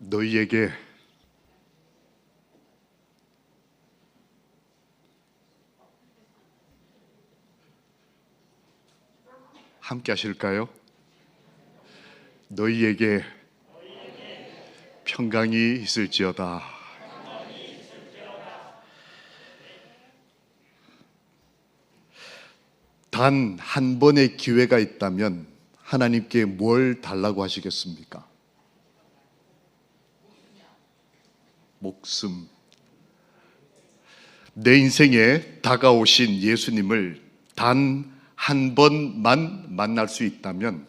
너희에게 함께 하실까요? 너희에게 평강이 있을지어다. 단 한 번의 기회가 있다면 하나님께 뭘 달라고 하시겠습니까? 목숨. 내 인생에 다가오신 예수님을 단 한 번만 만날 수 있다면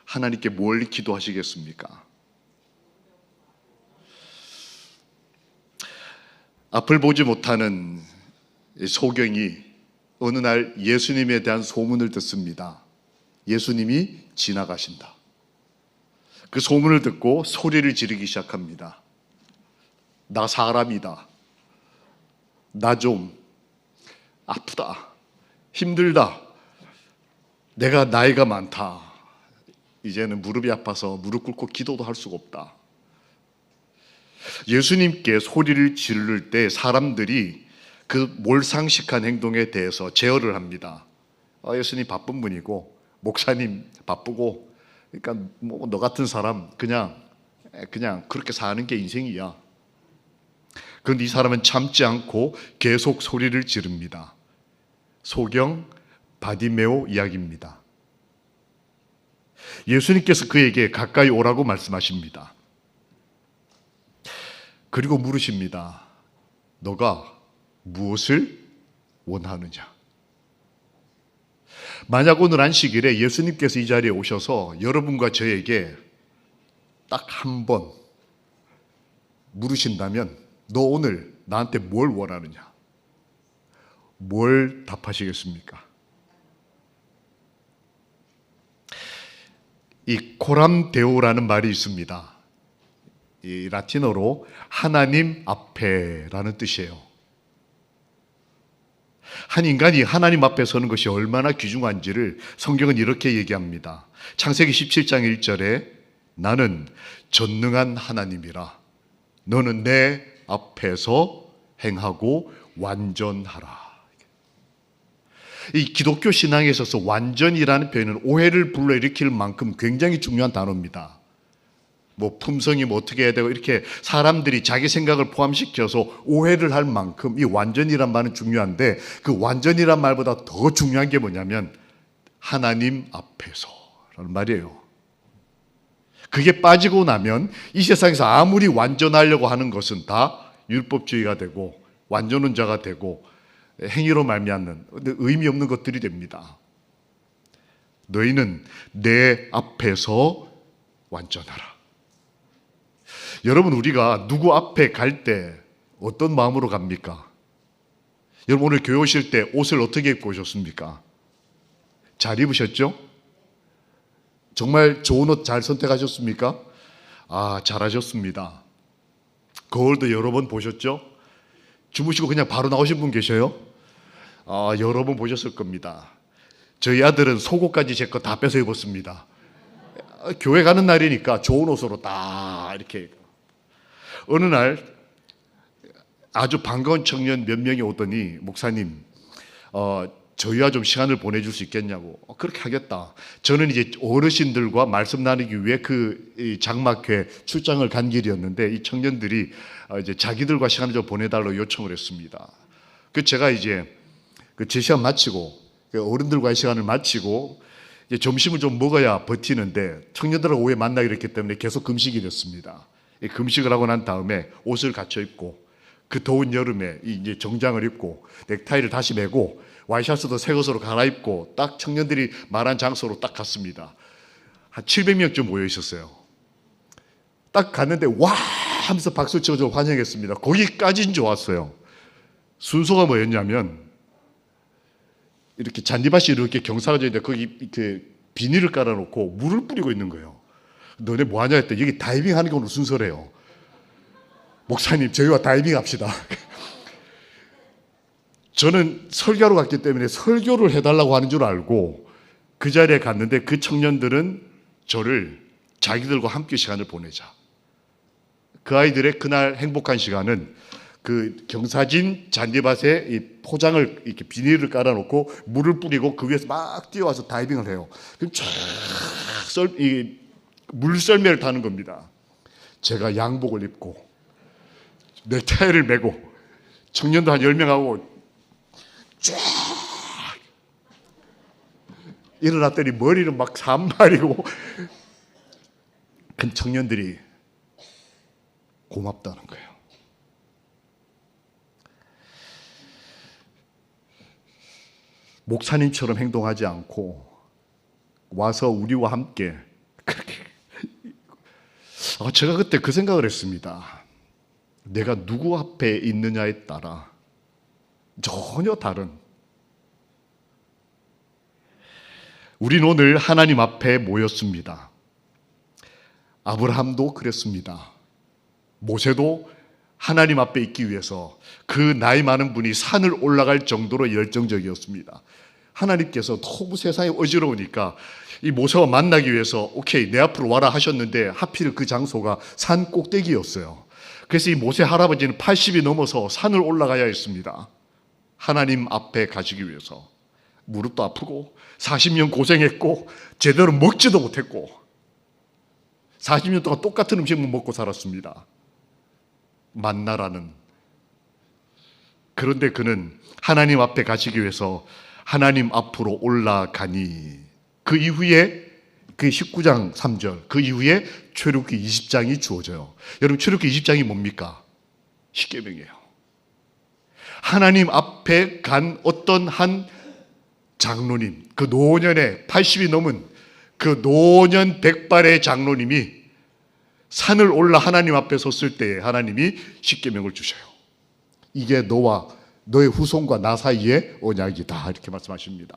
하나님께 뭘 기도하시겠습니까? 앞을 보지 못하는 소경이 어느 날 예수님에 대한 소문을 듣습니다. 예수님이 지나가신다. 그 소문을 듣고 소리를 지르기 시작합니다. 나 사람이다. 나 좀 아프다. 힘들다. 내가 나이가 많다. 이제는 무릎이 아파서 무릎 꿇고 기도도 할 수가 없다. 예수님께 소리를 지를 때 사람들이 그 몰상식한 행동에 대해서 제어를 합니다. 예수님 바쁜 분이고 목사님 바쁘고, 그러니까 뭐 너 같은 사람 그냥 그렇게 사는 게 인생이야. 그런데 이 사람은 참지 않고 계속 소리를 지릅니다. 소경 바디메오 이야기입니다. 예수님께서 그에게 가까이 오라고 말씀하십니다. 그리고 물으십니다. 너가 무엇을 원하느냐? 만약 오늘 안식일에 예수님께서 이 자리에 오셔서 여러분과 저에게 딱 한 번 물으신다면 너 오늘 나한테 뭘 원하느냐? 뭘 답하시겠습니까? 이 코람 데오라는 말이 있습니다. 이 라틴어로 하나님 앞에라는 뜻이에요. 한 인간이 하나님 앞에 서는 것이 얼마나 귀중한지를 성경은 이렇게 얘기합니다. 창세기 17장 1절에 나는 전능한 하나님이라 너는 내 앞에서 행하고 완전하라. 이 기독교 신앙에 있어서 완전이라는 표현은 오해를 불러일으킬 만큼 굉장히 중요한 단어입니다. 뭐 품성이 뭐 어떻게 해야 되고 이렇게 사람들이 자기 생각을 포함시켜서 오해를 할 만큼 이 완전이란 말은 중요한데, 그 완전이란 말보다 더 중요한 게 뭐냐면 하나님 앞에서라는 말이에요. 그게 빠지고 나면 이 세상에서 아무리 완전하려고 하는 것은 다 율법주의가 되고 완전론자가 되고 행위로 말미암는 의미 없는 것들이 됩니다. 너희는 내 앞에서 완전하라. 여러분, 우리가 누구 앞에 갈 때 어떤 마음으로 갑니까? 여러분, 오늘 교회 오실 때 옷을 어떻게 입고 오셨습니까? 잘 입으셨죠? 정말 좋은 옷 잘 선택하셨습니까? 잘하셨습니다. 거울도 여러 번 보셨죠? 주무시고 그냥 바로 나오신 분 계셔요? 여러 번 보셨을 겁니다. 저희 아들은 속옷까지 제 거 다 뺏어 입었습니다. 교회 가는 날이니까 좋은 옷으로 딱 이렇게. 어느 날 아주 반가운 청년 몇 명이 오더니 목사님, 저희와 좀 시간을 보내줄 수 있겠냐고. 그렇게 하겠다. 저는 이제 어르신들과 말씀 나누기 위해 그 장막회 출장을 간 길이었는데 이 청년들이 이제 자기들과 시간을 좀 보내달라고 요청을 했습니다. 그 제가 이제 제 시간 마치고 어른들과의 시간을 마치고 이제 점심을 좀 먹어야 버티는데 청년들하고 오후에 만나기로 했기 때문에 계속 금식이 됐습니다. 금식을 하고 난 다음에 옷을 갖춰 입고 그 더운 여름에 이제 정장을 입고 넥타이를 다시 매고 와이셔츠도 새 것으로 갈아입고 딱 청년들이 말한 장소로 딱 갔습니다. 한 700명쯤 모여 있었어요. 딱 갔는데 와 하면서 박수 쳐줘 환영했습니다. 거기까지는 좋았어요. 순서가 뭐였냐면 이렇게 잔디밭이 이렇게 경사가 있는데 거기 이렇게 비닐을 깔아놓고 물을 뿌리고 있는 거예요. 너네 뭐하냐 했더니 여기 다이빙 하는 건 순서래요. 목사님 저희와 다이빙 합시다. 저는 설교하러 갔기 때문에 설교를 해달라고 하는 줄 알고 그 자리에 갔는데 그 청년들은 저를 자기들과 함께 시간을 보내자. 그 아이들의 그날 행복한 시간은 그 경사진 잔디밭에 이 포장을 이렇게 비닐을 깔아놓고 물을 뿌리고 그 위에서 막 뛰어와서 다이빙을 해요. 그럼 이 물썰매를 타는 겁니다. 제가 양복을 입고 넥타이를 메고 청년도 한 10명하고 쫙 일어났더니 머리는 막 산발이고 그 청년들이 고맙다는 거예요. 목사님처럼 행동하지 않고 와서 우리와 함께 그렇게 제가 그때 그 생각을 했습니다. 내가 누구 앞에 있느냐에 따라 전혀 다른, 우린 오늘 하나님 앞에 모였습니다. 아브라함도 그랬습니다. 모세도 하나님 앞에 있기 위해서 그 나이 많은 분이 산을 올라갈 정도로 열정적이었습니다. 하나님께서 너무 세상이 어지러우니까 이 모세와 만나기 위해서 오케이 내 앞으로 와라 하셨는데 하필 그 장소가 산 꼭대기였어요. 그래서 이 모세 할아버지는 80이 넘어서 산을 올라가야 했습니다. 하나님 앞에 가시기 위해서. 무릎도 아프고 40년 고생했고 제대로 먹지도 못했고 40년 동안 똑같은 음식만 먹고 살았습니다. 만나라는. 그런데 그는 하나님 앞에 가시기 위해서 하나님 앞으로 올라가니 그 이후에 그 19장 3절 그 이후에 출애굽기 20장이 주어져요. 여러분 출애굽기 20장이 뭡니까? 십계명이에요. 하나님 앞에 간 어떤 한 장로님, 그 노년에 80이 넘은 그 노년 백발의 장로님이 산을 올라 하나님 앞에 섰을 때에 하나님이 십계명을 주셔요. 이게 너와 너의 후손과 나 사이의 언약이다 이렇게 말씀하십니다.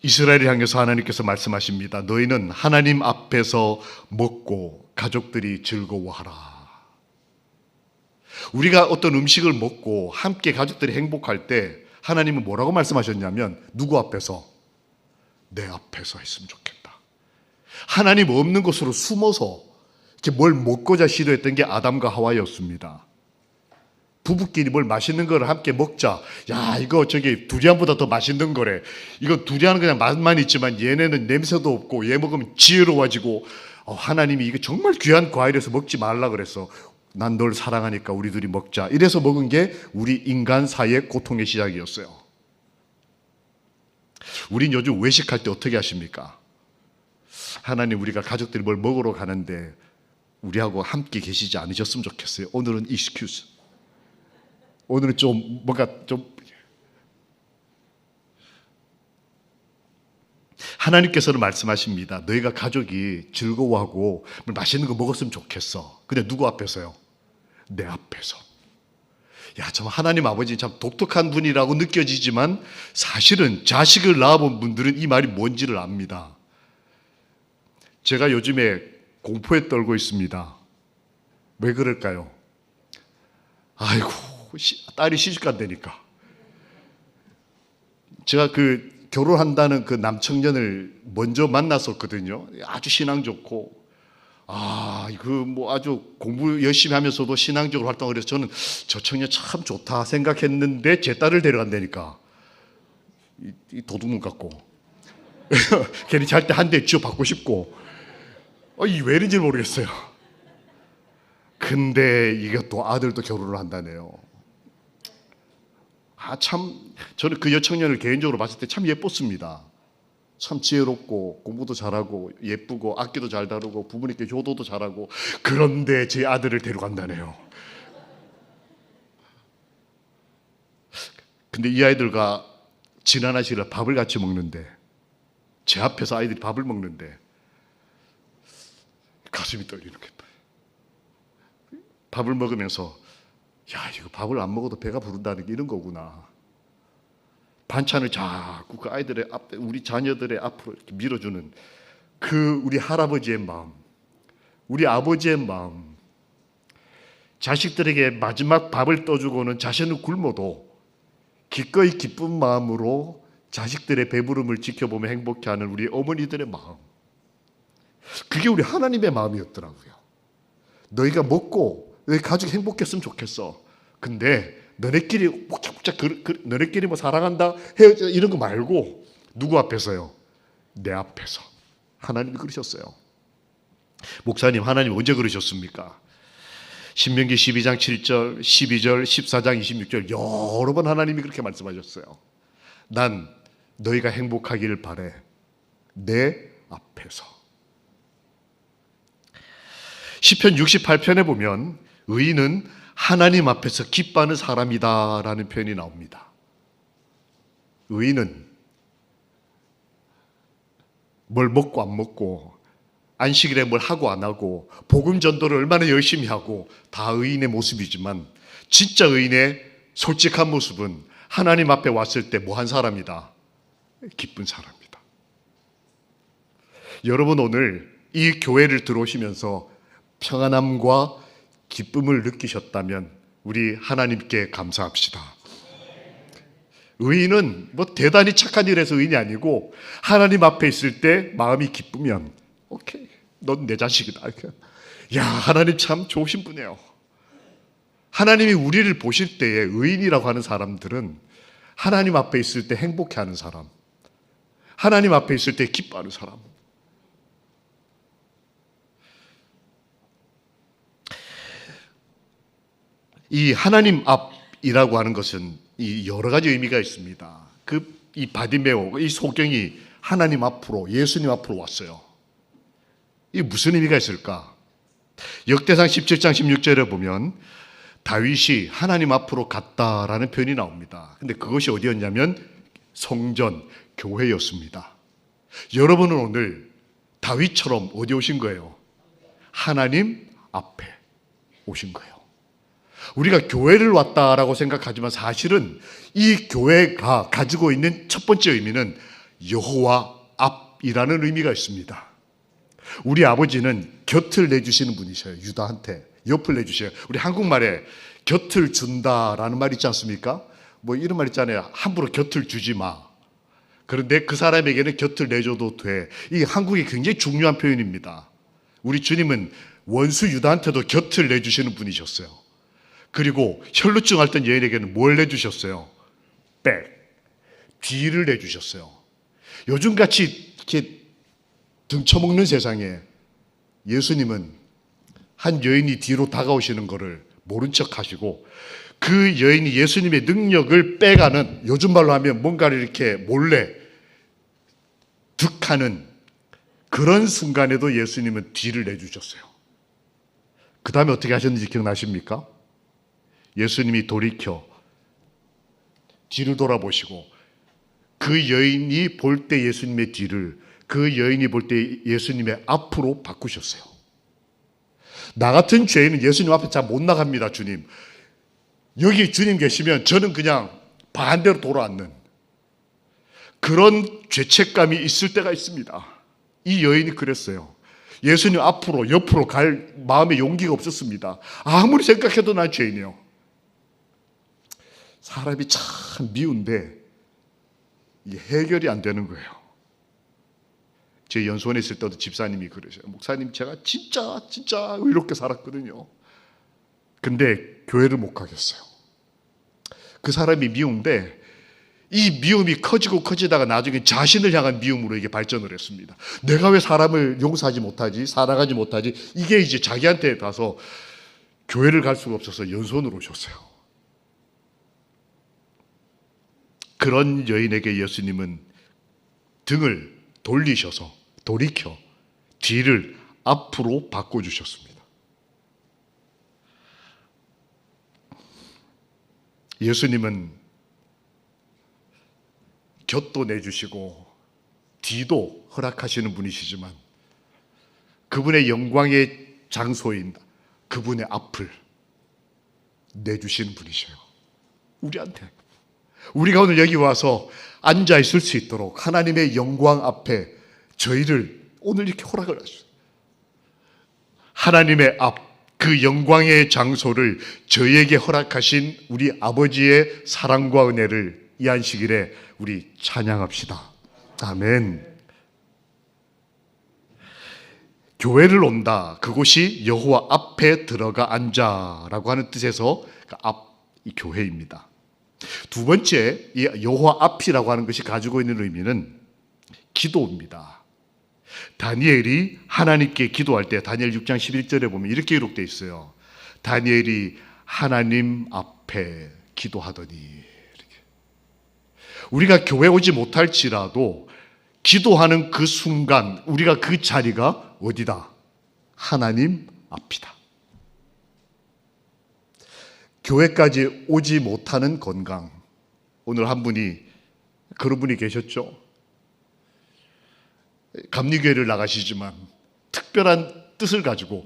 이스라엘을 향해서 하나님께서 말씀하십니다. 너희는 하나님 앞에서 먹고 가족들이 즐거워하라. 우리가 어떤 음식을 먹고 함께 가족들이 행복할 때 하나님은 뭐라고 말씀하셨냐면 누구 앞에서? 내 앞에서 했으면 좋겠다. 하나님 없는 곳으로 숨어서 이렇게 뭘 먹고자 시도했던 게 아담과 하와였습니다. 부부끼리 뭘 맛있는 걸 함께 먹자. 야, 이거 저기 두리안보다 더 맛있는 거래. 이거 두리안은 그냥 맛만 있지만 얘네는 냄새도 없고 얘 먹으면 지혜로워지고 하나님이 이거 정말 귀한 과일에서 먹지 말라 그랬어. 난 널 사랑하니까 우리 둘이 먹자. 이래서 먹은 게 우리 인간 사이의 고통의 시작이었어요. 우린 요즘 외식할 때 어떻게 하십니까? 하나님 우리가 가족들이 뭘 먹으러 가는데 우리하고 함께 계시지 않으셨으면 좋겠어요. 오늘은 excuse. 오늘은 좀 뭔가 좀 하나님께서는 말씀하십니다. 너희가 가족이 즐거워하고 맛있는 거 먹었으면 좋겠어. 근데 누구 앞에서요? 내 앞에서. 야, 참 하나님 아버지 참 독특한 분이라고 느껴지지만 사실은 자식을 낳아본 분들은 이 말이 뭔지를 압니다. 제가 요즘에 공포에 떨고 있습니다. 왜 그럴까요? 아이고, 딸이 시집간다니까. 제가 그 결혼한다는 그 남청년을 먼저 만났었거든요. 아주 신앙 좋고, 이거 뭐 아주 공부 열심히 하면서도 신앙적으로 활동을 해서 저는 저 청년 참 좋다 생각했는데 제 딸을 데려간다니까. 이 도둑놈 같고. 괜히 잘 때 한 대 쥐어 받고 싶고. 이 왜 이런지 모르겠어요. 근데 이게 또 아들도 결혼을 한다네요. 참 저는 그 여청년을 개인적으로 봤을 때 참 예뻤습니다. 참 지혜롭고 공부도 잘하고 예쁘고 악기도 잘 다루고 부모님께 효도도 잘하고. 그런데 제 아들을 데려간다네요. 근데 이 아이들과 지난한 시간 밥을 같이 먹는데, 제 앞에서 아이들이 밥을 먹는데 가슴이 떨리는 거예요. 밥을 먹으면서 야, 이거 밥을 안 먹어도 배가 부른다는 게 이런 거구나. 반찬을 자꾸 그 아이들의 앞에, 우리 자녀들의 앞으로 이렇게 밀어주는 그 우리 할아버지의 마음, 우리 아버지의 마음. 자식들에게 마지막 밥을 떠주고는 자신은 굶어도 기꺼이 기쁜 마음으로 자식들의 배부름을 지켜보며 행복해하는 우리 어머니들의 마음. 그게 우리 하나님의 마음이었더라고요. 너희가 먹고 너희 가족이 행복했으면 좋겠어. 근데 너네끼리 너네끼리 뭐 사랑한다 헤어져 이런 거 말고 누구 앞에서요? 내 앞에서. 하나님이 그러셨어요. 목사님, 하나님 언제 그러셨습니까? 신명기 12장 7절, 12절, 14장 26절 여러 번 하나님이 그렇게 말씀하셨어요. 난 너희가 행복하기를 바래. 내 앞에서. 시편 68편에 보면 의인은 하나님 앞에서 기뻐하는 사람이다 라는 표현이 나옵니다. 의인은 뭘 먹고 안 먹고, 안식일에 뭘 하고 안 하고, 복음 전도를 얼마나 열심히 하고, 다 의인의 모습이지만 진짜 의인의 솔직한 모습은 하나님 앞에 왔을 때 뭐 한 사람이다? 기쁜 사람이다. 여러분, 오늘 이 교회를 들어오시면서 평안함과 기쁨을 느끼셨다면 우리 하나님께 감사합시다. 의인은 뭐 대단히 착한 일에서 의인이 아니고 하나님 앞에 있을 때 마음이 기쁘면 오케이, 넌 내 자식이다. 야, 하나님 참 좋으신 분이에요. 하나님이 우리를 보실 때에 의인이라고 하는 사람들은 하나님 앞에 있을 때 행복해하는 사람, 하나님 앞에 있을 때 기뻐하는 사람. 이 하나님 앞이라고 하는 것은 이 여러 가지 의미가 있습니다. 이 바디메오, 이 소경이 하나님 앞으로, 예수님 앞으로 왔어요. 이게 무슨 의미가 있을까? 역대상 17장 16절에 보면 다윗이 하나님 앞으로 갔다라는 표현이 나옵니다. 근데 그것이 어디였냐면 성전, 교회였습니다. 여러분은 오늘 다윗처럼 어디 오신 거예요? 하나님 앞에 오신 거예요. 우리가 교회를 왔다라고 생각하지만 사실은 이 교회가 가지고 있는 첫 번째 의미는 여호와 앞이라는 의미가 있습니다. 우리 아버지는 곁을 내주시는 분이셔요. 유다한테 옆을 내주셔요. 우리 한국말에 곁을 준다라는 말 있지 않습니까? 뭐 이런 말 있잖아요. 함부로 곁을 주지 마. 그런데 그 사람에게는 곁을 내줘도 돼. 이 한국이 굉장히 중요한 표현입니다. 우리 주님은 원수 유다한테도 곁을 내주시는 분이셨어요. 그리고 혈루증 앓던 여인에게는 뭘 내주셨어요? 백, 뒤를 내주셨어요. 요즘같이 이렇게 등쳐먹는 세상에 예수님은 한 여인이 뒤로 다가오시는 것을 모른 척 하시고 그 여인이 예수님의 능력을 빼가는, 요즘 말로 하면 뭔가를 이렇게 몰래 득하는 그런 순간에도 예수님은 뒤를 내주셨어요. 그 다음에 어떻게 하셨는지 기억나십니까? 예수님이 돌이켜 뒤를 돌아보시고 그 여인이 볼 때 예수님의 뒤를, 그 여인이 볼 때 예수님의 앞으로 바꾸셨어요. 나 같은 죄인은 예수님 앞에 잘 못 나갑니다. 주님, 여기 주님 계시면 저는 그냥 반대로 돌아앉는 그런 죄책감이 있을 때가 있습니다. 이 여인이 그랬어요. 예수님 앞으로 옆으로 갈 마음의 용기가 없었습니다. 아무리 생각해도 난 죄인이에요. 사람이 참 미운데 이게 해결이 안 되는 거예요. 제 연수원에 있을 때도 집사님이 그러셔요. 목사님, 제가 진짜 의롭게 살았거든요. 근데 교회를 못 가겠어요. 그 사람이 미운데 이 미움이 커지다가 나중에 자신을 향한 미움으로 이게 발전을 했습니다. 내가 왜 사람을 용서하지 못하지? 사랑하지 못하지? 이게 이제 자기한테 가서 교회를 갈 수가 없어서 연수원으로 오셨어요. 그런 여인에게 예수님은 등을 돌리셔서 돌이켜 뒤를 앞으로 바꿔주셨습니다. 예수님은 곁도 내주시고 뒤도 허락하시는 분이시지만 그분의 영광의 장소인 그분의 앞을 내주시는 분이셔요. 우리한테. 우리가 오늘 여기 와서 앉아 있을 수 있도록 하나님의 영광 앞에 저희를 오늘 이렇게 허락을 하셨어요. 하나님의 앞, 그 영광의 장소를 저희에게 허락하신 우리 아버지의 사랑과 은혜를 이 안식일에 우리 찬양합시다. 아멘. 교회를 온다. 그곳이 여호와 앞에 들어가 앉아라고 하는 뜻에서 그 이 교회입니다. 두 번째, 이 여호와 앞이라고 하는 것이 가지고 있는 의미는 기도입니다. 다니엘이 하나님께 기도할 때 다니엘 6장 11절에 보면 이렇게 기록되어 있어요. 다니엘이 하나님 앞에 기도하더니, 이렇게. 우리가 교회 오지 못할지라도 기도하는 그 순간 우리가 그 자리가 어디다? 하나님 앞이다. 교회까지 오지 못하는 건강. 오늘 한 분이 그런 분이 계셨죠. 감리교회를 나가시지만 특별한 뜻을 가지고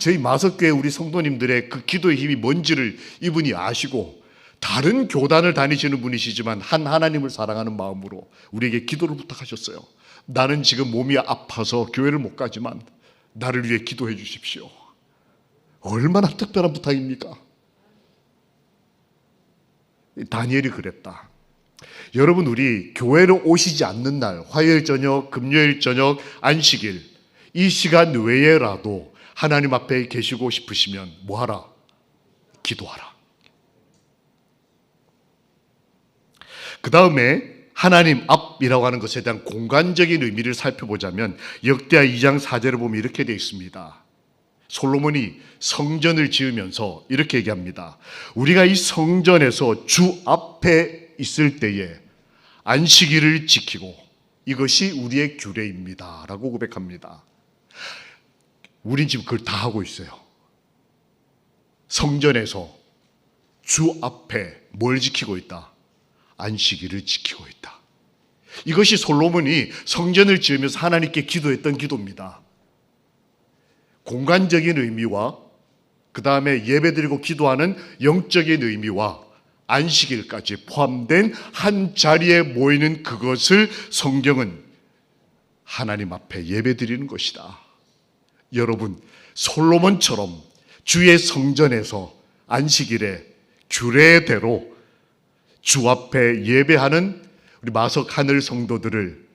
저희 마석교회 우리 성도님들의 그 기도의 힘이 뭔지를 이분이 아시고 다른 교단을 다니시는 분이시지만 한 하나님을 사랑하는 마음으로 우리에게 기도를 부탁하셨어요. 나는 지금 몸이 아파서 교회를 못 가지만 나를 위해 기도해 주십시오. 얼마나 특별한 부탁입니까? 다니엘이 그랬다. 여러분, 우리 교회로 오시지 않는 날, 화요일 저녁, 금요일 저녁, 안식일, 이 시간 외에라도 하나님 앞에 계시고 싶으시면 뭐하라? 기도하라. 그 다음에 하나님 앞이라고 하는 것에 대한 공간적인 의미를 살펴보자면 역대하 2장 4절을 보면 이렇게 되어 있습니다. 솔로몬이 성전을 지으면서 이렇게 얘기합니다. 우리가 이 성전에서 주 앞에 있을 때에 안식일을 지키고 이것이 우리의 규례입니다 라고 고백합니다. 우린 지금 그걸 다 하고 있어요. 성전에서 주 앞에 뭘 지키고 있다? 안식일을 지키고 있다. 이것이 솔로몬이 성전을 지으면서 하나님께 기도했던 기도입니다. 공간적인 의미와 그 다음에 예배드리고 기도하는 영적인 의미와 안식일까지 포함된 한 자리에 모이는 그것을 성경은 하나님 앞에 예배드리는 것이다. 여러분, 솔로몬처럼 주의 성전에서 안식일에 규례대로 주 앞에 예배하는 우리 마석 하늘 성도들을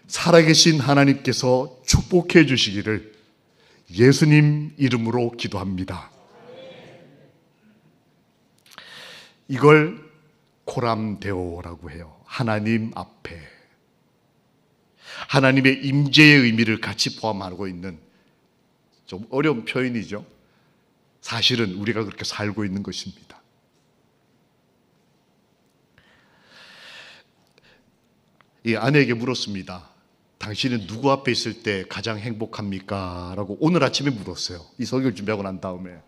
살아계신 하나님께서 축복해 주시기를 예수님 이름으로 기도합니다. 이걸 코람데오라고 해요. 하나님 앞에. 하나님의 임재의 의미를 같이 포함하고 있는 좀 어려운 표현이죠. 사실은 우리가 그렇게 살고 있는 것입니다. 이 아내에게 물었습니다. 당신은 누구 앞에 있을 때 가장 행복합니까? 라고 오늘 아침에 물었어요. 이 설교를 준비하고 난 다음에.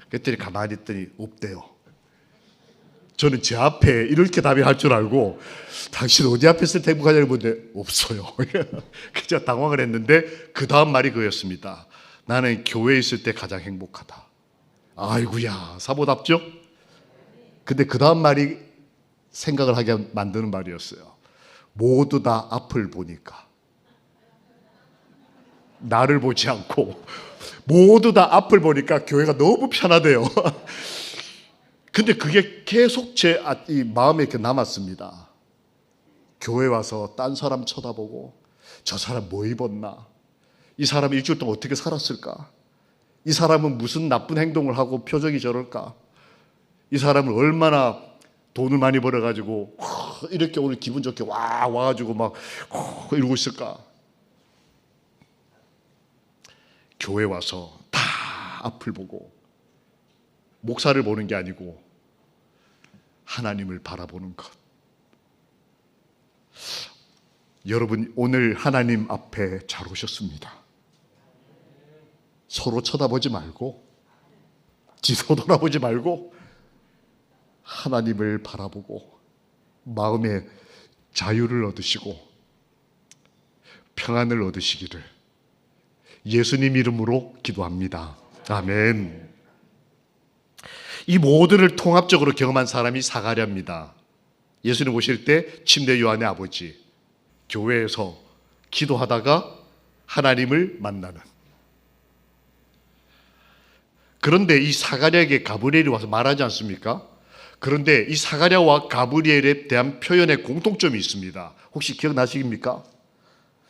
그랬더니 가만히 있더니 없대요. 저는 제 앞에 이렇게 답을 할 줄 알고 당신 어디 앞에 있을 때 행복하냐고 묻는데 없어요. 그래서 당황을 했는데 그 다음 말이 그였습니다. 나는 교회에 있을 때 가장 행복하다. 아이고야, 사보답죠? 근데 그 다음 말이 생각을 하게 만드는 말이었어요. 모두 다 앞을 보니까. 나를 보지 않고 모두 다 앞을 보니까 교회가 너무 편하대요. 근데 그게 계속 제 마음에 이렇게 남았습니다. 교회 와서 딴 사람 쳐다보고 저 사람 뭐 입었나? 이 사람 일주일 동안 어떻게 살았을까? 이 사람은 무슨 나쁜 행동을 하고 표정이 저럴까? 이 사람은 얼마나 돈을 많이 벌어가지고 이렇게 오늘 기분 좋게 와가지고 막 이러고 있을까? 교회 와서 다 앞을 보고 목사를 보는 게 아니고 하나님을 바라보는 것. 여러분, 오늘 하나님 앞에 잘 오셨습니다. 서로 쳐다보지 말고 뒤도 돌아보지 말고 하나님을 바라보고 마음의 자유를 얻으시고 평안을 얻으시기를 예수님 이름으로 기도합니다. 아멘. 이 모두를 통합적으로 경험한 사람이 사가랴입니다. 예수님 오실 때 침례 요한의 아버지, 교회에서 기도하다가 하나님을 만나는. 그런데 이 사가랴에게 가브리엘이 와서 말하지 않습니까? 그런데 이 사가랴와 가브리엘에 대한 표현의 공통점이 있습니다. 혹시 기억나십니까?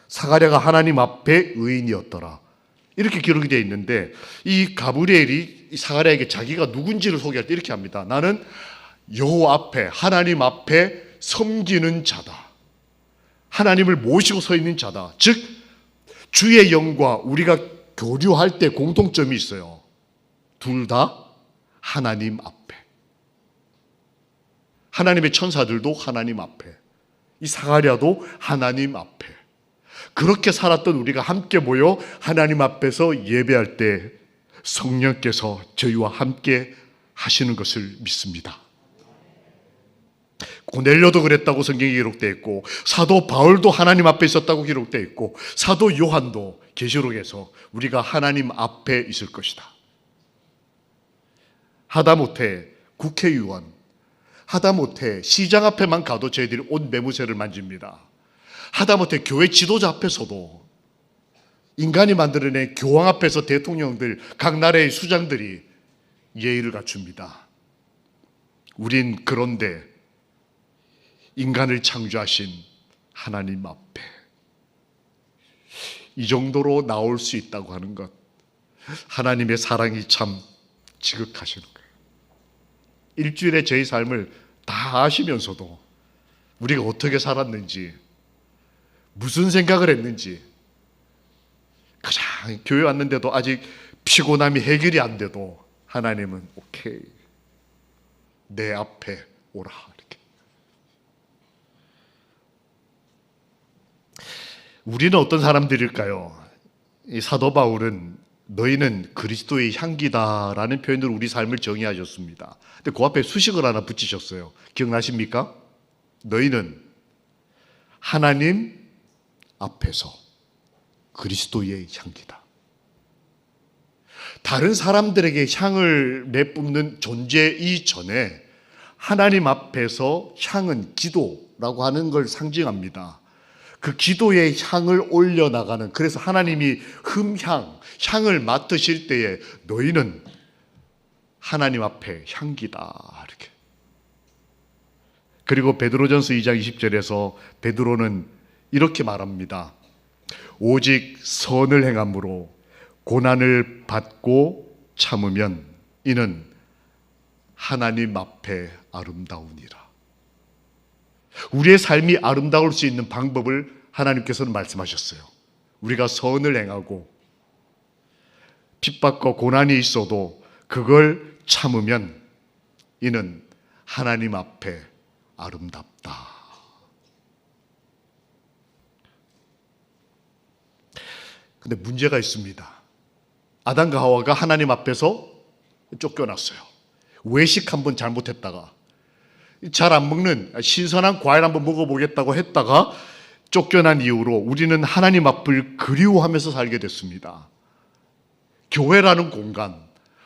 사가랴가 하나님 앞에 의인이었더라. 이렇게 기록이 되어 있는데, 이 가브리엘이 이 사가랴에게 자기가 누군지를 소개할 때 이렇게 합니다. 나는 여호와 앞에, 하나님 앞에 섬기는 자다. 하나님을 모시고 서 있는 자다. 즉 주의 영과 우리가 교류할 때 공통점이 있어요. 둘 다 하나님 앞에. 하나님의 천사들도 하나님 앞에, 이 사가랴도 하나님 앞에. 그렇게 살았던 우리가 함께 모여 하나님 앞에서 예배할 때 성령께서 저희와 함께 하시는 것을 믿습니다. 고넬료도 그랬다고 성경에 기록되어 있고, 사도 바울도 하나님 앞에 있었다고 기록되어 있고, 사도 요한도 계시록에서 우리가 하나님 앞에 있을 것이다. 하다못해 국회의원, 하다못해 시장 앞에만 가도 저희들이 옷 매무새를 만집니다. 하다못해 교회 지도자 앞에서도, 인간이 만들어낸 교황 앞에서 대통령들, 각 나라의 수장들이 예의를 갖춥니다. 우린 그런데 인간을 창조하신 하나님 앞에 이 정도로 나올 수 있다고 하는 것, 하나님의 사랑이 참 지극하시는 거예요. 일주일에 저희 삶을 다 아시면서도 우리가 어떻게 살았는지, 무슨 생각을 했는지, 가장 교회 왔는데도 아직 피곤함이 해결이 안 돼도 하나님은 오케이, 내 앞에 오라, 이렇게. 우리는 어떤 사람들일까요? 이 사도 바울은 너희는 그리스도의 향기다라는 표현으로 우리 삶을 정의하셨습니다. 근데 그 앞에 수식을 하나 붙이셨어요. 기억나십니까? 너희는 하나님 앞에서 그리스도의 향기다. 다른 사람들에게 향을 내뿜는 존재 이전에 하나님 앞에서 향은 기도라고 하는 걸 상징합니다. 그 기도의 향을 올려나가는, 그래서 하나님이 향을 맡으실 때에 너희는 하나님 앞에 향기다, 이렇게. 그리고 베드로전서 2장 20절에서 베드로는 이렇게 말합니다. 오직 선을 행함으로 고난을 받고 참으면 이는 하나님 앞에 아름다우니라. 우리의 삶이 아름다울 수 있는 방법을 하나님께서는 말씀하셨어요. 우리가 선을 행하고 핍박과 고난이 있어도 그걸 참으면 이는 하나님 앞에 아름답다. 근데 문제가 있습니다. 아담과 하와가 하나님 앞에서 쫓겨났어요. 외식 한번 잘못했다가, 잘 안 먹는 신선한 과일 한번 먹어보겠다고 했다가 쫓겨난 이후로 우리는 하나님 앞을 그리워하면서 살게 됐습니다. 교회라는 공간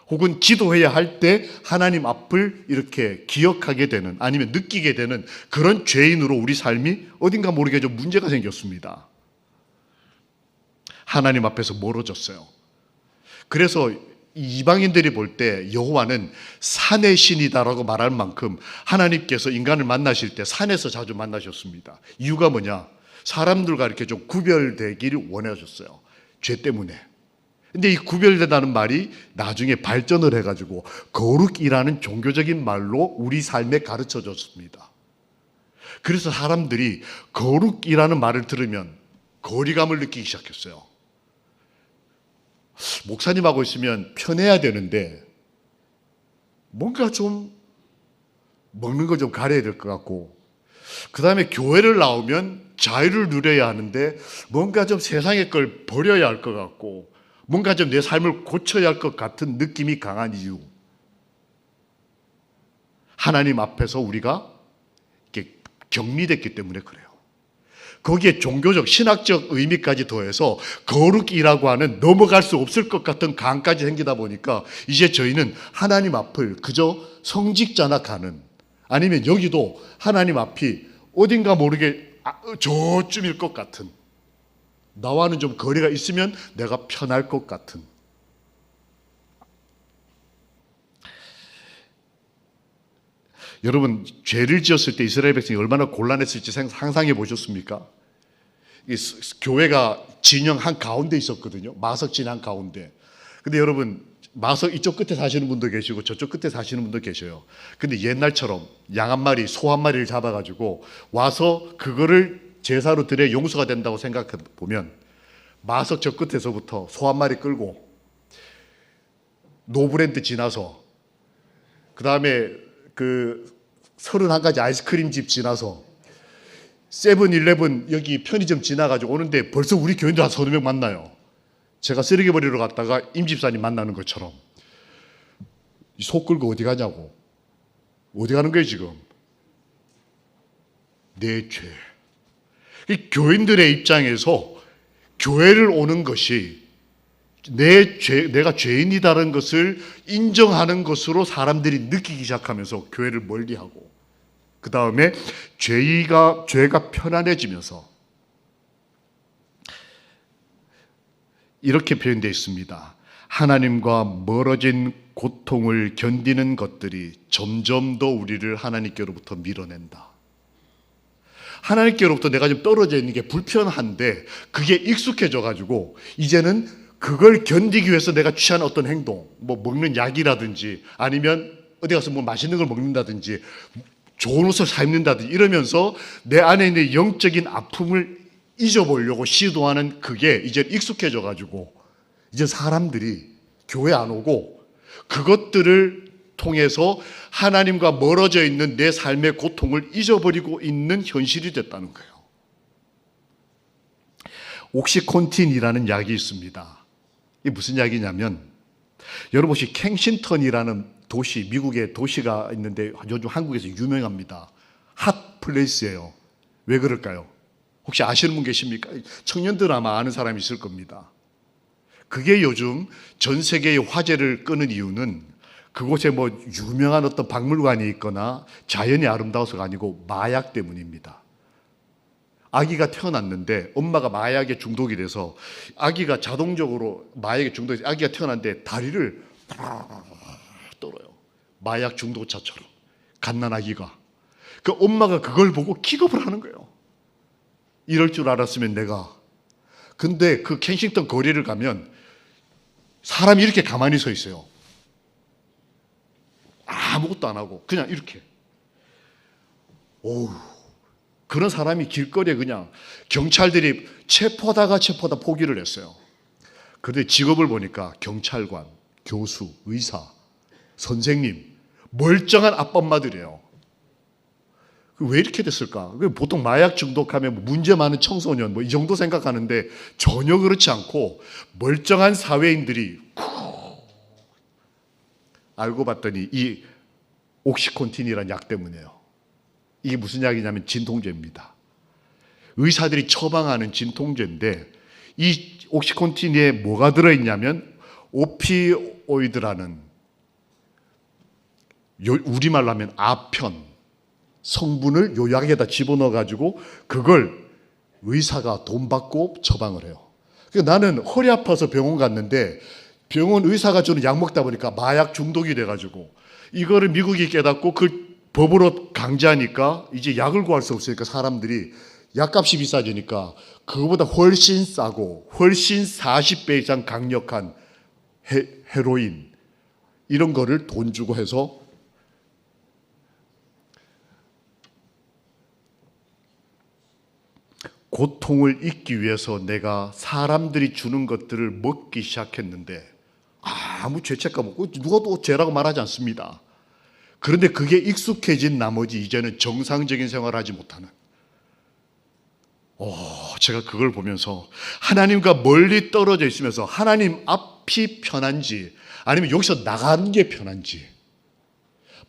혹은 기도해야 할 때 하나님 앞을 이렇게 기억하게 되는, 아니면 느끼게 되는 그런 죄인으로 우리 삶이 어딘가 모르게 좀 문제가 생겼습니다. 하나님 앞에서 멀어졌어요. 그래서 이방인들이 볼 때 여호와는 산의 신이다라고 말할 만큼 하나님께서 인간을 만나실 때 산에서 자주 만나셨습니다. 이유가 뭐냐? 사람들과 이렇게 좀 구별되기를 원하셨어요. 죄 때문에. 근데 이 구별되다는 말이 나중에 발전을 해가지고 거룩이라는 종교적인 말로 우리 삶에 가르쳐 줬습니다. 그래서 사람들이 거룩이라는 말을 들으면 거리감을 느끼기 시작했어요. 목사님하고 있으면 편해야 되는데 뭔가 좀 먹는 걸 좀 가려야 될 것 같고, 그 다음에 교회를 나오면 자유를 누려야 하는데 뭔가 좀 세상의 걸 버려야 할 것 같고, 뭔가 좀 내 삶을 고쳐야 할 것 같은 느낌이 강한 이유, 하나님 앞에서 우리가 이렇게 격리됐기 때문에 그래요. 거기에 종교적, 신학적 의미까지 더해서 거룩이라고 하는 넘어갈 수 없을 것 같은 강까지 생기다 보니까 이제 저희는 하나님 앞을 그저 성직자나 가는, 아니면 여기도 하나님 앞이 어딘가 모르게 저쯤일 것 같은, 나와는 좀 거리가 있으면 내가 편할 것 같은. 여러분, 죄를 지었을 때 이스라엘 백성이 얼마나 곤란했을지 상상해 보셨습니까? 교회가 진영 한 가운데 있었거든요. 마석 진영 가운데. 근데 여러분, 마석 이쪽 끝에 사시는 분도 계시고 저쪽 끝에 사시는 분도 계셔요. 근데 옛날처럼 양 한 마리, 소 한 마리를 잡아가지고 와서 그거를 제사로 드려 용서가 된다고 생각해 보면, 마석 저 끝에서부터 소 한 마리 끌고 노브랜드 지나서, 그 다음에 그 31가지 아이스크림집 지나서 세븐일레븐 여기 편의점 지나가지고 오는데 벌써 우리 교인들 한 30명 만나요. 제가 쓰레기 버리러 갔다가 임집사님 만나는 것처럼. 소 끌고 어디 가냐고. 어디 가는 거예요 지금? 내 죄. 이 교인들의 입장에서 교회를 오는 것이 내가 죄인이다라는 것을 인정하는 것으로 사람들이 느끼기 시작하면서 교회를 멀리하고, 그 다음에 죄가 편안해지면서 이렇게 표현되어 있습니다. 하나님과 멀어진 고통을 견디는 것들이 점점 더 우리를 하나님께로부터 밀어낸다. 하나님께로부터 내가 좀 떨어져 있는 게 불편한데 그게 익숙해져 가지고 이제는 그걸 견디기 위해서 내가 취하는 어떤 행동, 뭐 먹는 약이라든지 아니면 어디 가서 뭐 맛있는 걸 먹는다든지 좋은 옷을 사 입는다든지 이러면서 내 안에 있는 영적인 아픔을 잊어보려고 시도하는 그게 이제 익숙해져 가지고 이제 사람들이 교회 안 오고 그것들을 통해서 하나님과 멀어져 있는 내 삶의 고통을 잊어버리고 있는 현실이 됐다는 거예요. 옥시콘틴이라는 약이 있습니다. 이게 무슨 약이냐면, 여러분 혹시 켄싱턴이라는 도시, 미국의 도시가 있는데 요즘 한국에서 유명합니다. 핫 플레이스예요. 왜 그럴까요? 혹시 아시는 분 계십니까? 청년들 아마 아는 사람이 있을 겁니다. 그게 요즘 전 세계의 화제를 끄는 이유는 그곳에 뭐 유명한 어떤 박물관이 있거나 자연이 아름다워서가 아니고 마약 때문입니다. 아기가 태어났는데 엄마가 마약에 중독이 돼서 아기가 자동적으로 마약에 중독이 돼서 아기가 태어났는데 다리를 떨어요. 마약 중독자처럼 갓난 아기가. 그 엄마가 그걸 보고 기겁을 하는 거예요. 이럴 줄 알았으면 내가. 근데 그 켄싱턴 거리를 가면 사람이 이렇게 가만히 서 있어요. 아무것도 안 하고 그냥 이렇게. 오우, 그런 사람이 길거리에 그냥 경찰들이 체포하다 포기를 했어요. 그런데 직업을 보니까 경찰관, 교수, 의사, 선생님, 멀쩡한 아빠 엄마들이에요. 왜 이렇게 됐을까? 보통 마약 중독하면 문제 많은 청소년 뭐 이 정도 생각하는데 전혀 그렇지 않고 멀쩡한 사회인들이 알고 봤더니 이 옥시콘틴이라는 약 때문이에요. 이게 무슨 약이냐면 진통제입니다. 의사들이 처방하는 진통제인데 이 옥시콘틴에 뭐가 들어있냐면 오피오이드라는, 우리말로 하면 아편 성분을 요 약에다 집어넣어 가지고 그걸 의사가 돈 받고 처방을 해요. 그러니까 나는 허리 아파서 병원 갔는데 병원 의사가 주는 약 먹다 보니까 마약 중독이 돼가지고 이거를 미국이 깨닫고 그 법으로 강제하니까 이제 약을 구할 수 없으니까 사람들이 약값이 비싸지니까 그거보다 훨씬 싸고 훨씬 40배 이상 강력한 헤로인 이런 거를 돈 주고 해서 고통을 잊기 위해서 내가 사람들이 주는 것들을 먹기 시작했는데 아무 죄책감 없고 누가 또 죄라고 말하지 않습니다. 그런데 그게 익숙해진 나머지 이제는 정상적인 생활을 하지 못하는, 제가 그걸 보면서 하나님과 멀리 떨어져 있으면서 하나님 앞이 편한지 아니면 여기서 나가는 게 편한지,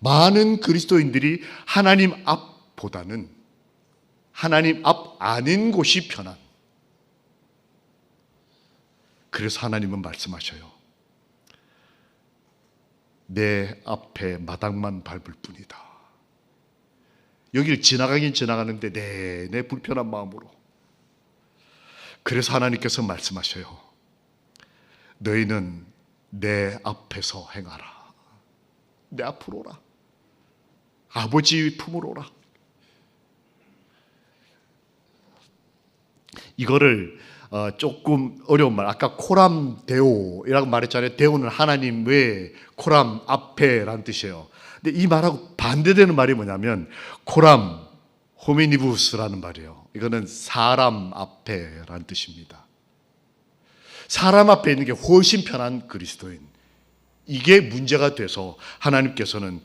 많은 그리스도인들이 하나님 앞보다는 하나님 앞 아닌 곳이 편한. 그래서 하나님은 말씀하셔요. 내 앞에 마당만 밟을 뿐이다. 여기를 지나가긴 지나가는데 내내 불편한 마음으로. 그래서 하나님께서 말씀하셔요. 너희는 내 앞에서 행하라. 내 앞으로 오라. 아버지 품으로 오라. 이거를 조금 어려운 말, 아까 코람 데오이라고 말했잖아요. 데오는 하나님 외, 코람 앞에라는 뜻이에요. 근데 이 말하고 반대되는 말이 뭐냐면 코람 호미니부스라는 말이에요. 이거는 사람 앞에라는 뜻입니다. 사람 앞에 있는 게 훨씬 편한 그리스도인. 이게 문제가 돼서 하나님께서는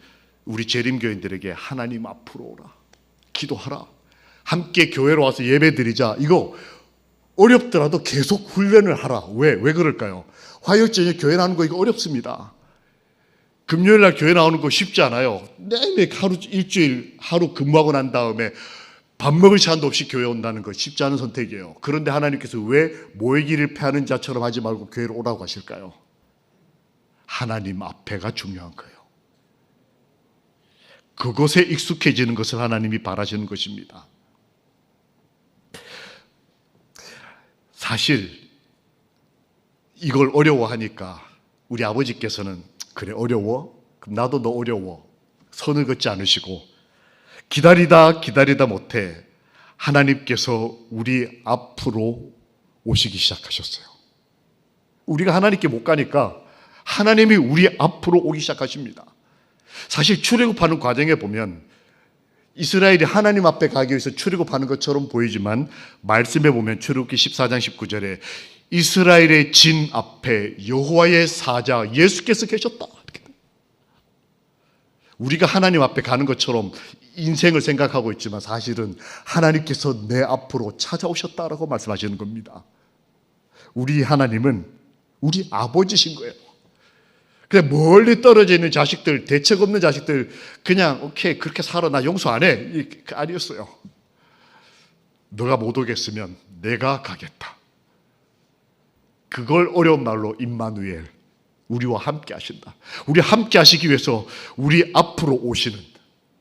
우리 재림교인들에게 하나님 앞으로 오라, 기도하라, 함께 교회로 와서 예배드리자. 이거 어렵더라도 계속 훈련을 하라. 왜 그럴까요? 화요일 저녁 교회 나오는 거 이거 어렵습니다. 금요일 날 교회 나오는 거 쉽지 않아요. 매일 하루 일주일 하루 근무하고 난 다음에 밥 먹을 시간도 없이 교회 온다는 거 쉽지 않은 선택이에요. 그런데 하나님께서 왜 모이기를 패하는 자처럼 하지 말고 교회로 오라고 하실까요? 하나님 앞에가 중요한 거예요. 그곳에 익숙해지는 것을 하나님이 바라시는 것입니다. 사실 이걸 어려워하니까 우리 아버지께서는 그래 어려워? 그럼 나도 너 어려워. 선을 긋지 않으시고 기다리다 못해 하나님께서 우리 앞으로 오시기 시작하셨어요. 우리가 하나님께 못 가니까 하나님이 우리 앞으로 오기 시작하십니다. 사실 출애굽하는 과정에 보면 이스라엘이 하나님 앞에 가기 위해서 출애굽하는 것처럼 보이지만 말씀에 보면 출애굽기 14장 19절에 이스라엘의 진 앞에 여호와의 사자 예수께서 계셨다. 우리가 하나님 앞에 가는 것처럼 인생을 생각하고 있지만 사실은 하나님께서 내 앞으로 찾아오셨다라고 말씀하시는 겁니다. 우리 하나님은 우리 아버지신 거예요. 그냥 멀리 떨어져 있는 자식들, 대책 없는 자식들 그냥 오케이 그렇게 살아 나 용서 안 해. 아니었어요. 너가 못 오겠으면 내가 가겠다. 그걸 어려운 말로 임마누엘, 우리와 함께 하신다. 우리 함께 하시기 위해서 우리 앞으로 오시는,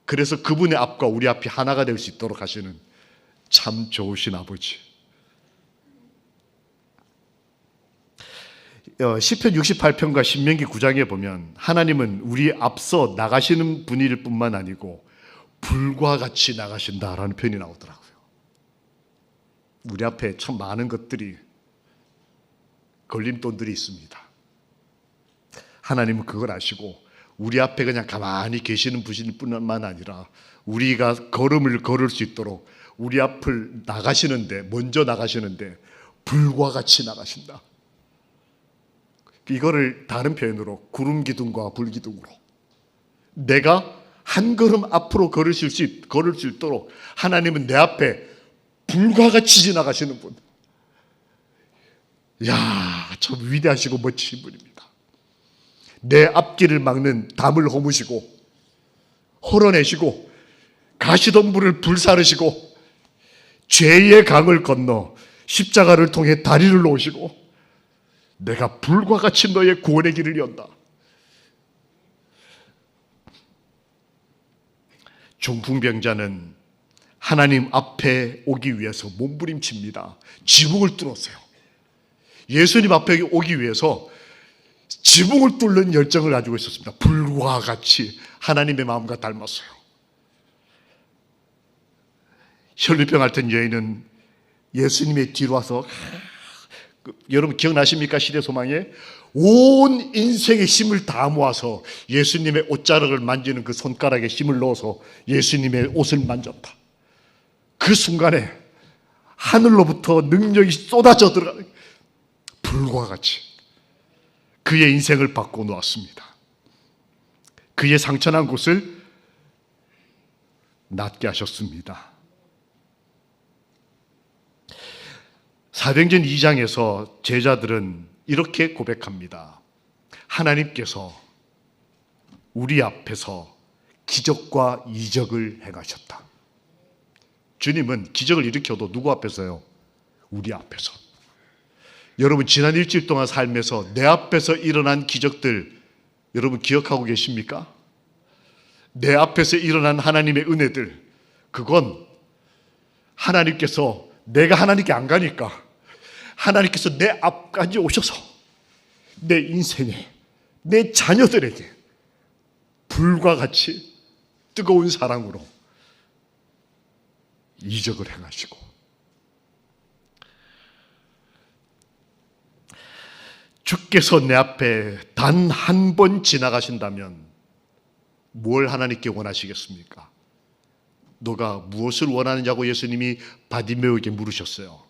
그래서 그분의 앞과 우리 앞이 하나가 될 수 있도록 하시는 참 좋으신 아버지. 시편 68편과 신명기 9장에 보면 하나님은 우리 앞서 나가시는 분일 뿐만 아니고 불과 같이 나가신다라는 표현이 나오더라고요. 우리 앞에 참 많은 것들이 걸림돌들이 있습니다. 하나님은 그걸 아시고 우리 앞에 그냥 가만히 계시는 분일 뿐만 아니라 우리가 걸음을 걸을 수 있도록 우리 앞을 나가시는데, 먼저 나가시는데 불과 같이 나가신다. 이거를 다른 표현으로 구름 기둥과 불 기둥으로 내가 한 걸음 앞으로 걸을 수 있도록 하나님은 내 앞에 불과 같이 지나가시는 분. 이야, 참 위대하시고 멋지신 분입니다. 내 앞길을 막는 담을 허무시고 헐어내시고 가시덤불을 불사르시고 죄의 강을 건너 십자가를 통해 다리를 놓으시고 내가 불과 같이 너의 구원의 길을 연다. 중풍병자는 하나님 앞에 오기 위해서 몸부림칩니다. 지붕을 뚫었어요. 예수님 앞에 오기 위해서 지붕을 뚫는 열정을 가지고 있었습니다. 불과 같이 하나님의 마음과 닮았어요. 혈류병 앓던 여인은 예수님의 뒤로 와서 여러분 기억나십니까? 시대소망에 온 인생의 힘을 다 모아서 예수님의 옷자락을 만지는 그 손가락에 힘을 넣어서 예수님의 옷을 만졌다. 그 순간에 하늘로부터 능력이 쏟아져 들어가는, 불과 같이 그의 인생을 바꿔 놓았습니다. 그의 상처난 곳을 낫게 하셨습니다. 사도행전 2장에서 제자들은 이렇게 고백합니다. 하나님께서 우리 앞에서 기적과 이적을 행하셨다. 주님은 기적을 일으켜도 누구 앞에서요? 우리 앞에서. 여러분 지난 일주일 동안 살면서 내 앞에서 일어난 기적들 여러분 기억하고 계십니까? 내 앞에서 일어난 하나님의 은혜들, 그건 하나님께서, 내가 하나님께 안 가니까 하나님께서 내 앞까지 오셔서 내 인생에, 내 자녀들에게 불과 같이 뜨거운 사랑으로 이적을 행하시고 주께서 내 앞에 단 한 번 지나가신다면 뭘 하나님께 원하시겠습니까? 너가 무엇을 원하느냐고 예수님이 바디메오에게 물으셨어요.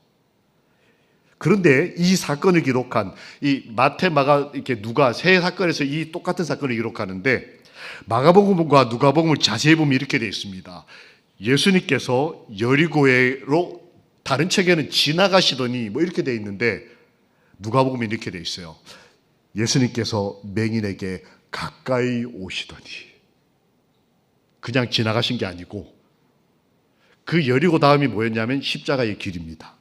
그런데 이 사건을 기록한 이 마태, 마가, 이렇게 누가 세 사건에서 이 똑같은 사건을 기록하는데 마가복음과 누가복음을 자세히 보면 이렇게 되어 있습니다. 예수님께서 여리고로 다른 책에는 지나가시더니 뭐 이렇게 되어 있는데 누가복음에 이렇게 되어 있어요. 예수님께서 맹인에게 가까이 오시더니, 그냥 지나가신 게 아니고 그 여리고 다음이 뭐였냐면 십자가의 길입니다.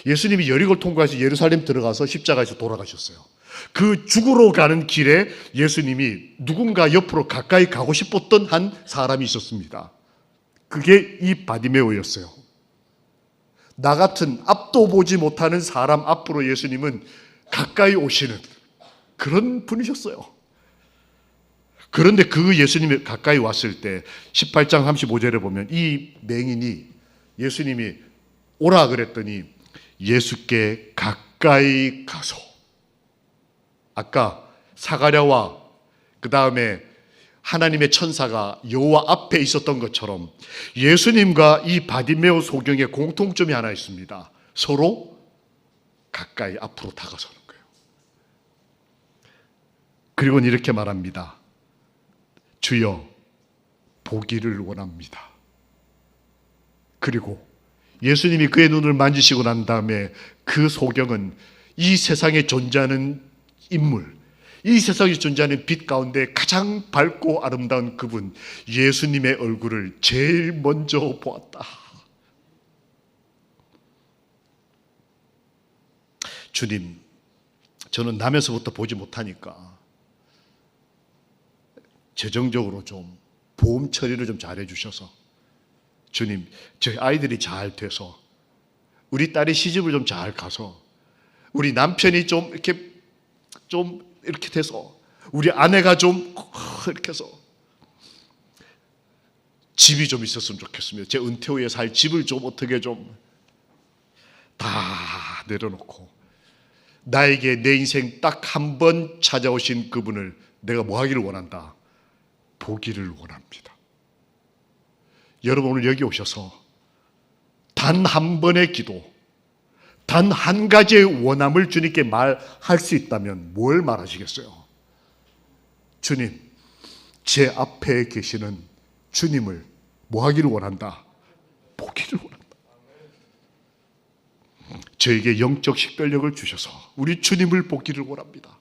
예수님이 여리고를 통과해서 예루살렘 들어가서 십자가에서 돌아가셨어요. 그 죽으러 가는 길에 예수님이 누군가 옆으로 가까이 가고 싶었던 한 사람이 있었습니다. 그게 이 바디메오였어요. 나 같은 앞도 보지 못하는 사람 앞으로 예수님은 가까이 오시는 그런 분이셨어요. 그런데 그 예수님이 가까이 왔을 때 18장 35절에 보면 이 맹인이 예수님이 오라 그랬더니 예수께 가까이 가서, 아까 사가랴와 그 다음에 하나님의 천사가 여호와 앞에 있었던 것처럼 예수님과 이 바디메오 소경의 공통점이 하나 있습니다. 서로 가까이 앞으로 다가서는 거예요. 그리고는 이렇게 말합니다. 주여, 보기를 원합니다. 그리고 예수님이 그의 눈을 만지시고 난 다음에 그 소경은 이 세상에 존재하는 인물, 이 세상에 존재하는 빛 가운데 가장 밝고 아름다운 그분 예수님의 얼굴을 제일 먼저 보았다. 주님, 저는 나면서부터 보지 못하니까 재정적으로 좀 보험 처리를 좀 잘해 주셔서, 주님, 저희 아이들이 잘 돼서, 우리 딸이 시집을 좀 잘 가서, 우리 남편이 좀 이렇게 돼서, 우리 아내가 좀 이렇게 해서 집이 좀 있었으면 좋겠습니다. 제 은퇴 후에 살 집을 좀 어떻게 좀 다 내려놓고 나에게 내 인생 딱 한 번 찾아오신 그분을 내가 뭐 하기를 원한다? 보기를 원합니다. 여러분 오늘 여기 오셔서 단 한 번의 기도, 단 한 가지의 원함을 주님께 말할 수 있다면 뭘 말하시겠어요? 주님, 제 앞에 계시는 주님을 뭐 하기를 원한다? 보기를 원한다. 저에게 영적 식별력을 주셔서 우리 주님을 보기를 원합니다.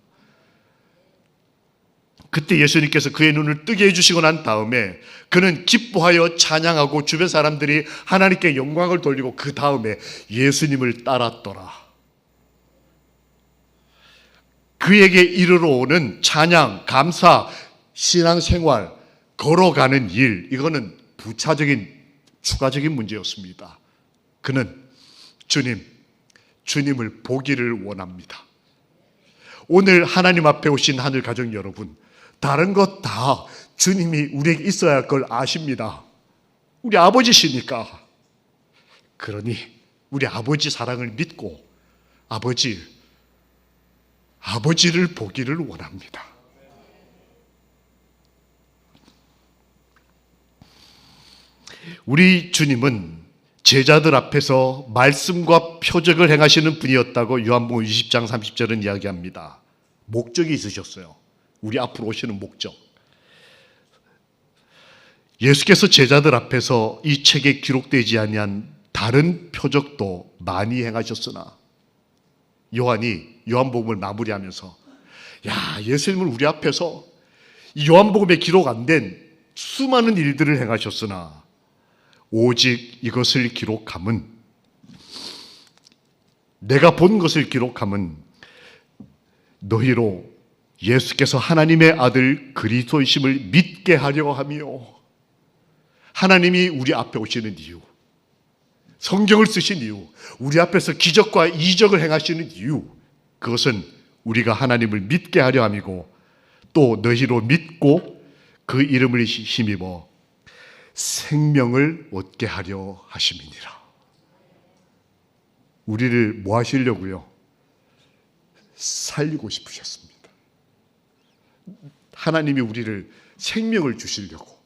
그때 예수님께서 그의 눈을 뜨게 해주시고 난 다음에 그는 기뻐하여 찬양하고 주변 사람들이 하나님께 영광을 돌리고 그 다음에 예수님을 따랐더라. 그에게 이르러 오는 찬양, 감사, 신앙생활, 걸어가는 일, 이거는 부차적인 추가적인 문제였습니다. 그는 주님을 보기를 원합니다. 오늘 하나님 앞에 오신 하늘 가족 여러분, 다른 것 다 주님이 우리에게 있어야 할 걸 아십니다. 우리 아버지시니까. 그러니 우리 아버지 사랑을 믿고 아버지를 보기를 원합니다. 우리 주님은 제자들 앞에서 말씀과 표적을 행하시는 분이었다고 요한복음 20장 30절은 이야기합니다. 목적이 있으셨어요. 우리 앞으로 오시는 목적. 예수께서 제자들 앞에서 이 책에 기록되지 아니한 다른 표적도 많이 행하셨으나 요한이 요한복음을 마무리하면서 예수님은 우리 앞에서 요한복음에 기록 안 된 수많은 일들을 행하셨으나 오직 이것을 기록함은, 내가 본 것을 기록함은 너희로 예수께서 하나님의 아들 그리스도이심을 믿게 하려 하며, 하나님이 우리 앞에 오시는 이유, 성경을 쓰신 이유, 우리 앞에서 기적과 이적을 행하시는 이유, 그것은 우리가 하나님을 믿게 하려 함이고 또 너희로 믿고 그 이름을 힘입어 생명을 얻게 하려 하심이니라. 우리를 뭐 하시려고요? 살리고 싶으셨습니다. 하나님이 우리를 생명을 주시려고.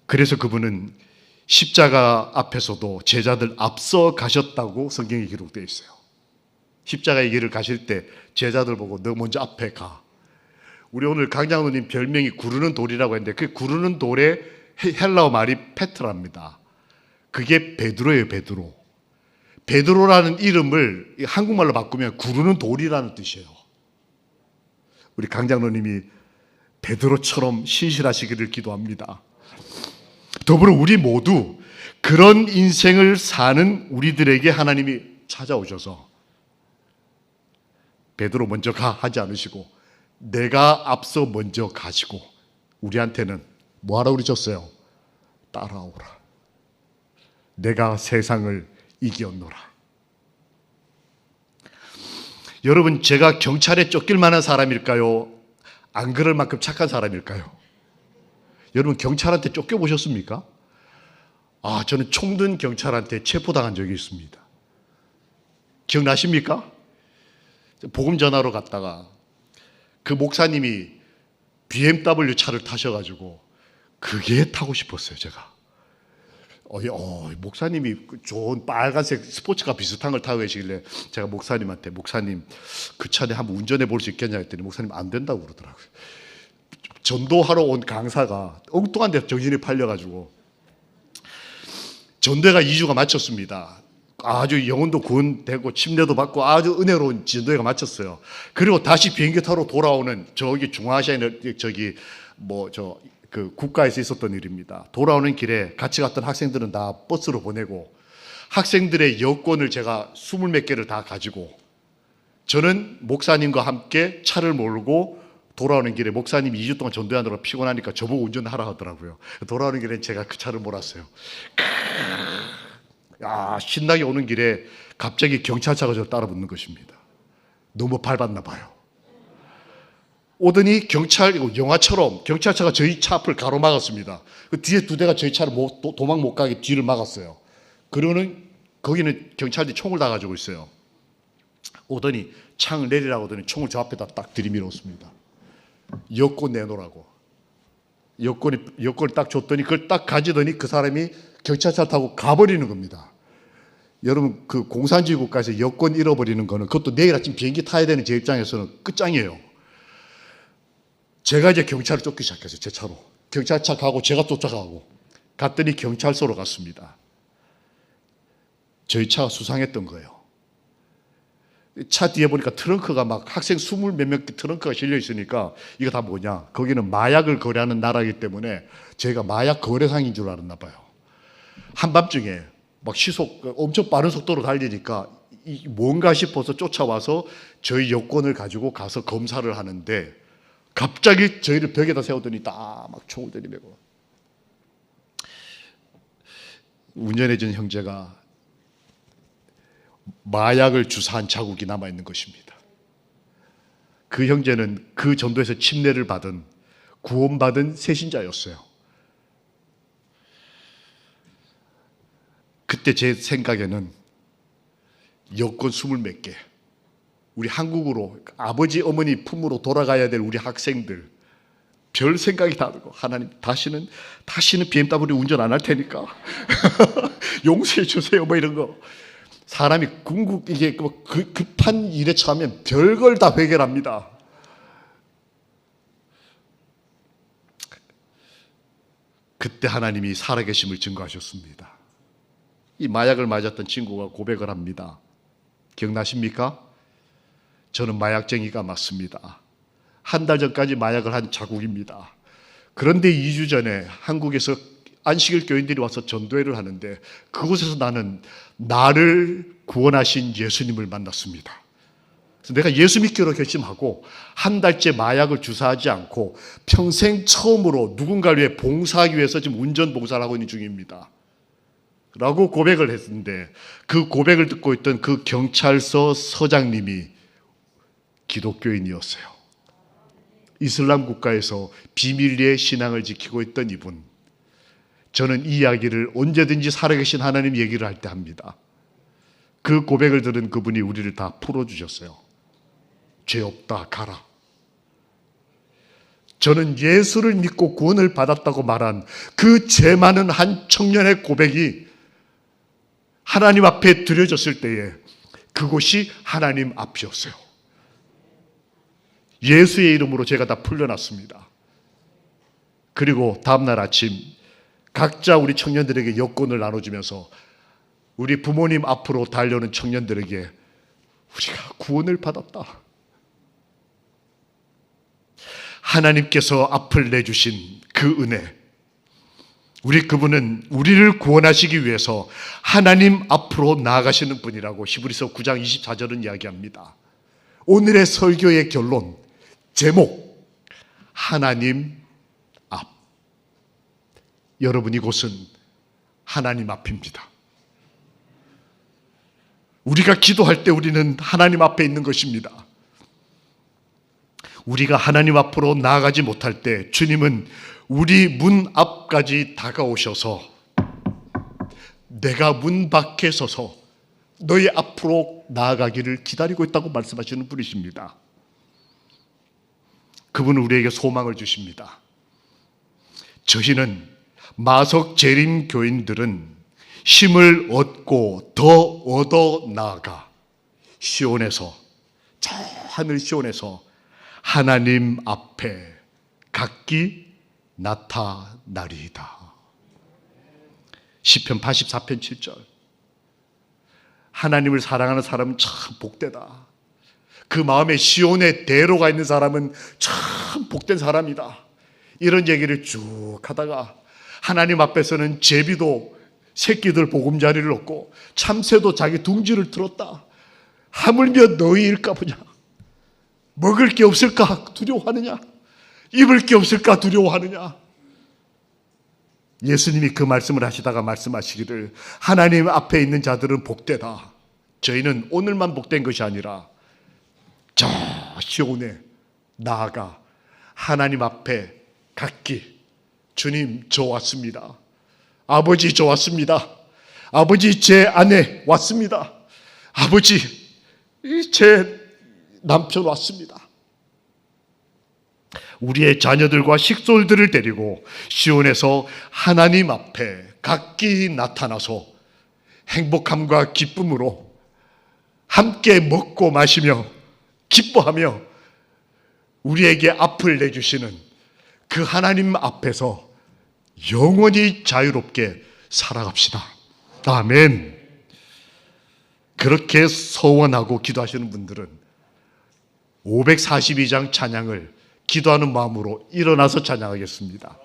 그래서 그분은 십자가 앞에서도 제자들 앞서 가셨다고 성경에 기록되어 있어요. 십자가의 길을 가실 때 제자들 보고 너 먼저 앞에 가. 우리 오늘 강장로님 별명이 구르는 돌이라고 했는데 그 구르는 돌의 헬라어 말이 페트라입니다. 그게 베드로예요. 베드로. 베드로라는 이름을 한국말로 바꾸면 구르는 돌이라는 뜻이에요. 우리 강장로님이 베드로처럼 신실하시기를 기도합니다. 더불어 우리 모두 그런 인생을 사는 우리들에게 하나님이 찾아오셔서 베드로 먼저 가 하지 않으시고 내가 앞서 먼저 가시고 우리한테는 뭐하라고 그러셨어요? 따라오라. 내가 세상을 이겼노라. 여러분, 제가 경찰에 쫓길 만한 사람일까요? 안 그럴 만큼 착한 사람일까요? 여러분, 경찰한테 쫓겨보셨습니까? 저는 총든 경찰한테 체포당한 적이 있습니다. 기억나십니까? 복음 전하러 갔다가 그 목사님이 BMW 차를 타셔가지고 그게 타고 싶었어요, 제가. 목사님이 좋은 빨간색 스포츠카 비슷한 걸 타고 계시길래 제가 목사님한테 목사님 그 차를 한번 운전해 볼 수 있겠냐 했더니 목사님 안 된다고 그러더라고요. 전도하러 온 강사가 엉뚱한 데 정신이 팔려가지고 전도회가 2주가 마쳤습니다. 아주 영혼도 구원되고 침례도 받고 아주 은혜로운 전도회가 마쳤어요. 그리고 다시 비행기 타러 돌아오는 저기 중앙아시아의 그 국가에서 있었던 일입니다. 돌아오는 길에 같이 갔던 학생들은 다 버스로 보내고 학생들의 여권을 제가 20몇 개를 다 가지고 저는 목사님과 함께 차를 몰고 돌아오는 길에 목사님이 2주 동안 전도하느라 피곤하니까 저보고 운전하라 하더라고요. 돌아오는 길에 제가 그 차를 몰았어요. 신나게 오는 길에 갑자기 경찰차가 저를 따라 붙는 것입니다. 너무 밟았나 봐요. 오더니 영화처럼 경찰차가 저희 차 앞을 가로막았습니다. 그 뒤에 두 대가 저희 차를 도망 못 가게 뒤를 막았어요. 그러고는 거기는 경찰들이 총을 다 가지고 있어요. 오더니 창을 내리라고 하더니 총을 저 앞에다 딱 들이밀었습니다. 여권 내놓으라고. 여권을 딱 줬더니 그걸 딱 가지더니 그 사람이 경찰차 타고 가버리는 겁니다. 여러분, 그 공산주의 국가에서 여권 잃어버리는 거는 그것도 내일 아침 비행기 타야 되는 제 입장에서는 끝장이에요. 제가 이제 경찰을 쫓기 시작했어요. 제 차로. 경찰차 가고 제가 쫓아가고 갔더니 경찰서로 갔습니다. 저희 차가 수상했던 거예요. 차 뒤에 보니까 트렁크가 막 학생 20 몇 명 트렁크가 실려 있으니까 이거 다 뭐냐. 거기는 마약을 거래하는 나라이기 때문에 제가 마약 거래상인 줄 알았나 봐요. 한밤중에 막 시속 엄청 빠른 속도로 달리니까 뭔가 싶어서 쫓아와서 저희 여권을 가지고 가서 검사를 하는데 갑자기 저희를 벽에다 세우더니 딱 막 총을 들이매고 운전해준 형제가 마약을 주사한 자국이 남아있는 것입니다. 그 형제는 그 전도에서 침례를 받은 구원받은 새신자였어요. 그때 제 생각에는 여권 20몇 개 우리 한국으로 아버지 어머니 품으로 돌아가야 될 우리 학생들 별 생각이 다르고 하나님 다시는 BMW 운전 안 할 테니까 용서해 주세요 뭐 이런 거. 사람이 이게 급한 일에 처하면 별걸 다 해결합니다. 그때 하나님이 살아계심을 증거하셨습니다. 이 마약을 맞았던 친구가 고백을 합니다. 기억나십니까? 저는 마약쟁이가 맞습니다. 한 달 전까지 마약을 한 자국입니다. 그런데 2주 전에 한국에서 안식일 교인들이 와서 전도회를 하는데 그곳에서 나는 나를 구원하신 예수님을 만났습니다. 그래서 내가 예수 믿기로 결심하고 한 달째 마약을 주사하지 않고 평생 처음으로 누군가를 위해 봉사하기 위해서 지금 운전 봉사를 하고 있는 중입니다. 라고 고백을 했는데 그 고백을 듣고 있던 그 경찰서 서장님이 기독교인이었어요. 이슬람 국가에서 비밀리에 신앙을 지키고 있던 이분. 저는 이 이야기를 언제든지 살아계신 하나님 얘기를 할 때 합니다. 그 고백을 들은 그분이 우리를 다 풀어주셨어요. 죄 없다, 가라. 저는 예수를 믿고 구원을 받았다고 말한 그 죄 많은 한 청년의 고백이 하나님 앞에 드려졌을 때에 그곳이 하나님 앞이었어요. 예수의 이름으로 제가 다 풀려났습니다. 그리고 다음날 아침 각자 우리 청년들에게 여권을 나눠주면서 우리 부모님 앞으로 달려오는 청년들에게 우리가 구원을 받았다. 하나님께서 앞을 내주신 그 은혜, 그분은 우리를 구원하시기 위해서 하나님 앞으로 나아가시는 분이라고 히브리서 9장 24절은 이야기합니다. 오늘의 설교의 결론, 제목, 하나님 앞. 여러분, 이곳은 하나님 앞입니다. 우리가 기도할 때 우리는 하나님 앞에 있는 것입니다. 우리가 하나님 앞으로 나아가지 못할 때 주님은 우리 문 앞까지 다가오셔서 내가 문 밖에 서서 너희 앞으로 나아가기를 기다리고 있다고 말씀하시는 분이십니다. 그분은 우리에게 소망을 주십니다. 저희는 마석 재림 교인들은 힘을 얻고 더 얻어 나아가 시온에서, 저 하늘 시온에서 하나님 앞에 각기 나타나리이다. 시편 84편 7절. 하나님을 사랑하는 사람은 참 복되다. 그 마음에 시온의 대로가 있는 사람은 참 복된 사람이다. 이런 얘기를 쭉 하다가 하나님 앞에서는 제비도 새끼들 보금자리를 얻고 참새도 자기 둥지를 틀었다. 하물며 너희일까 보냐. 먹을 게 없을까 두려워하느냐? 입을 게 없을까 두려워하느냐? 예수님이 그 말씀을 하시다가 말씀하시기를 하나님 앞에 있는 자들은 복되다. 저희는 오늘만 복된 것이 아니라 저 시온에 나아가 하나님 앞에 각기 주님 저 왔습니다. 아버지 저 왔습니다. 아버지 제 아내 왔습니다. 아버지 제 남편 왔습니다. 우리의 자녀들과 식솔들을 데리고 시온에서 하나님 앞에 각기 나타나서 행복함과 기쁨으로 함께 먹고 마시며 기뻐하며 우리에게 앞을 내주시는 그 하나님 앞에서 영원히 자유롭게 살아갑시다. 아멘. 그렇게 서원하고 기도하시는 분들은 542장 찬양을 기도하는 마음으로 일어나서 찬양하겠습니다.